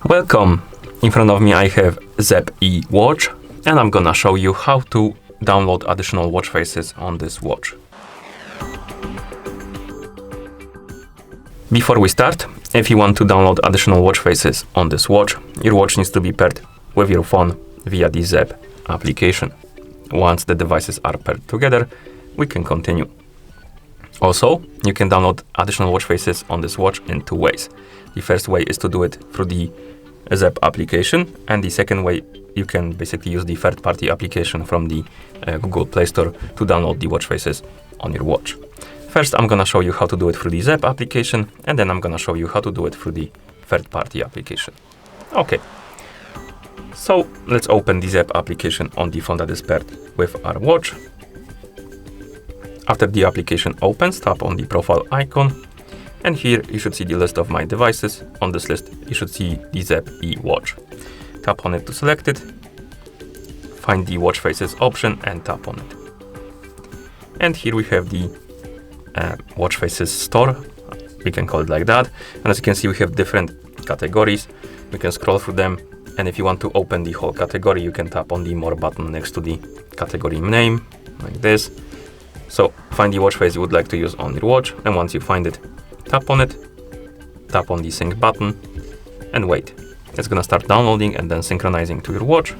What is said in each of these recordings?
Welcome! In front of me I have Zepp E watch, and I'm gonna show you how to download additional watch faces on this watch. Before we start, if you want to download additional watch faces on this watch, your watch needs to be paired with your phone via the Zepp application. Once the devices are paired together, we can continue. Also, you can download additional watch faces on this watch in two ways. The first way is to do it through the Zepp application, and the second way, you can basically use the third-party application from the Google Play Store to download the watch faces on your watch. First, I'm gonna show you how to do it through the Zepp application, and then I'm gonna show you how to do it through the third-party application. Okay, so let's open the Zepp application on the phone that is paired with our watch. After the application opens, tap on the profile icon, and here you should see the list of my devices. On this list, you should see the Zepp E watch. Tap on it to select it, find the watch faces option and tap on it. And here we have the watch faces store, we can call it like that. And as you can see, we have different categories. We can scroll through them, and if you want to open the whole category, you can tap on the more button next to the category name, like this. So find the watch face you would like to use on your watch, and once you find it, tap on it, tap on the sync button, and wait. It's gonna start downloading and then synchronizing to your watch.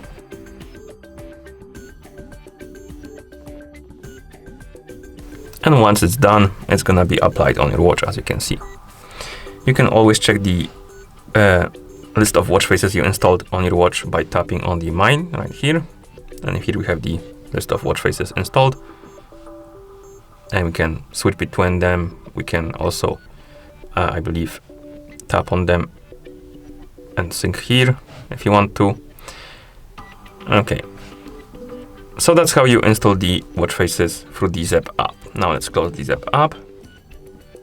And once it's done, it's gonna be applied on your watch, as you can see. You can always check the list of watch faces you installed on your watch by tapping on the mine right here. And here we have the list of watch faces installed. And we can switch between them. We can also, I believe, tap on them and sync here if you want to. Okay, so that's how you install the watch faces through the Zepp app. Now let's close the Zepp app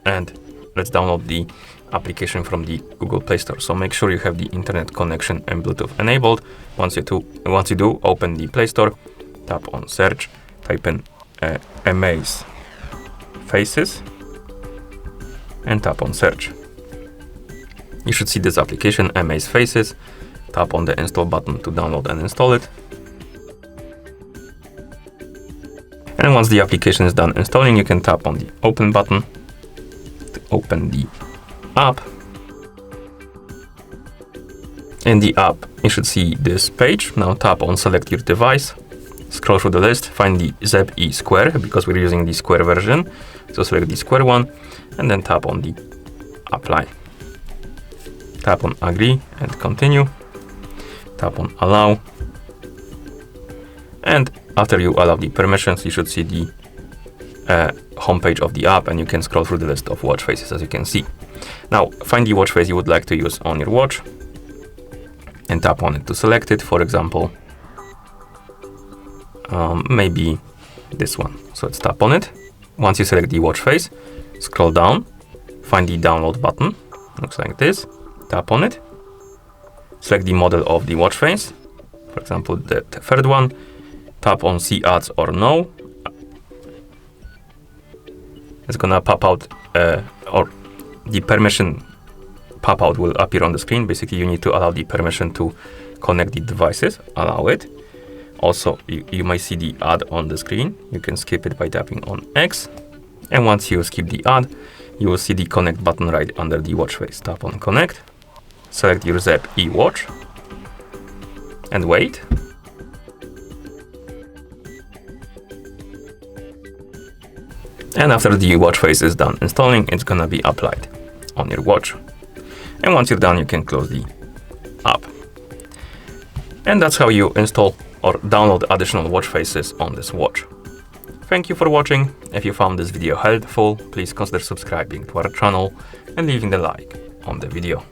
and let's download the application from the Google Play Store. So make sure you have the internet connection and Bluetooth enabled. Once you do, open the Play Store, tap on search, type in Amaze Faces and tap on search. You should see this application, Amaze Faces. Tap on the install button to download and install it. And once the application is done installing, you can tap on the open button to open the app. In the app, you should see this page. Now tap on select your device. Scroll through the list, find the Zepp E Square because we're using the Square version. So select the Square one and then tap on the apply. Tap on agree and continue. Tap on allow. And after you allow the permissions, you should see the homepage of the app, and you can scroll through the list of watch faces, as you can see. Now find the watch face you would like to use on your watch and tap on it to select it. For example, maybe this one. So let's tap on it. Once you select the watch face, scroll down, find the download button. Looks like this. Tap on it. Select the model of the watch face. For example, the third one. Tap on see ads or no. It's gonna pop out, or the permission pop out will appear on the screen. Basically, you need to allow the permission to connect the devices. Allow it. Also, you might see the ad on the screen. You can skip it by tapping on X. And once you skip the ad, you will see the connect button right under the watch face. Tap on connect. Select your Zepp E watch and wait. And after the watch face is done installing, it's gonna be applied on your watch. And once you're done, you can close the app. And that's how you install or download additional watch faces on this watch. Thank you for watching. If you found this video helpful, please consider subscribing to our channel and leaving a like on the video.